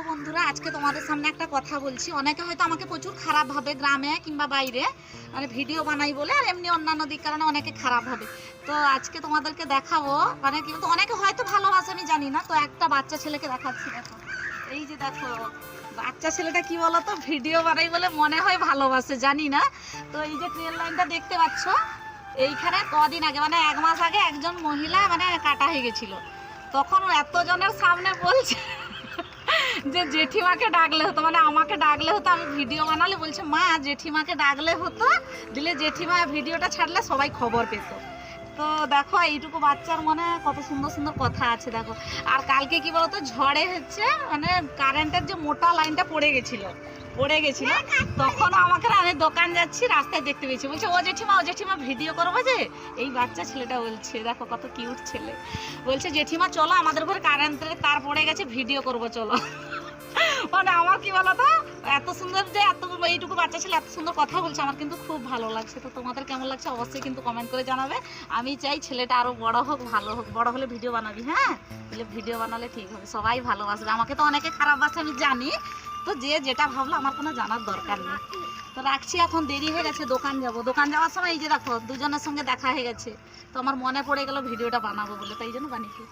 বন্ধুরা, আজকে তোমাদের সামনে একটা কথা বলছি। অনেকে হয়তো আমাকে প্রচুর খারাপ ভাবে, গ্রামে কিংবা বাইরে, মানে ভিডিও বানাই বলে, আর এমনি অন্যান্য দিক কারণে অনেকে খারাপ ভাবে। তো আজকে তোমাদেরকে দেখাবো, মানে কিন্তু অনেকে হয়তো ভালোবাসে, আমি জানি না। তো একটা বাচ্চা ছেলেকে দেখাচ্ছি, দেখো। এই যে দেখো, বাচ্চা ছেলেটা কি বলতো, ভিডিও বানাই বলে মনে হয় ভালোবাসে, জানি না। তো এই যে ট্রেন লাইনটা দেখতে পাচ্ছ, এইখানে কদিন আগে, মানে 1 মাস আগে একজন মহিলা মানে কাটা হয়ে গেছিল। তখন এতজনের সামনে বলছে যে জেঠিমাকে ডাকলে হতো, মানে আমাকে ডাকলে হতো, আমি ভিডিও বানালে বলছে মা জেঠিমাকে ডাকলে হতো, দিলে জেঠিমা ভিডিওটা ছাড়লে সবাই খবর পেত। তো দেখো এইটুকু বাচ্চার মনে কত সুন্দর সুন্দর কথা আছে, দেখো। আর কালকে কি বলতো, ঝড়ে হচ্ছে মানে কারেন্টের যে মোটা লাইনটা পড়ে গেছিল, তখন আমাকে, আমি দোকান যাচ্ছি, রাস্তায় দেখতে পেয়েছি, বলছে ও জেঠিমা ভিডিও করবো যে। এই বাচ্চা ছেলেটা বলছে, দেখো কত কিউট ছেলে, বলছে জেঠিমা চলো আমাদের ঘরে কারেন্টের তার পড়ে গেছে, ভিডিও করবো চলো। মানে আমার কি বলতো, এত সুন্দর যে এত এইটুকু বাচ্চা ছেলে এত সুন্দর কথা বলছে, আমার কিন্তু খুব ভালো লাগছে। তো তোমাদের কেমন লাগছে অবশ্যই কিন্তু কমেন্ট করে জানাবে। আমি চাই ছেলেটা আরো বড় হোক, ভালো হোক, বড় হলে ভিডিও বানাবি, হ্যাঁ, তাহলে ভিডিও বানালে ঠিক হবে, সবাই ভালোবাসবে। আমাকে তো অনেকে খারাপ বাসে, আমি জানি। তো যে যেটা ভাবলো আমার কোনো জানার দরকার নেই। তো রাখছি, এখন দেরি হয়ে গেছে, দোকান যাব। দোকান যাওয়ার সময় এই যে দেখো দুজনের সঙ্গে দেখা হয়ে গেছে, তো আমার মনে পড়ে গেল ভিডিওটা বানাবো বলে, তাই জন্য বানিয়েছি।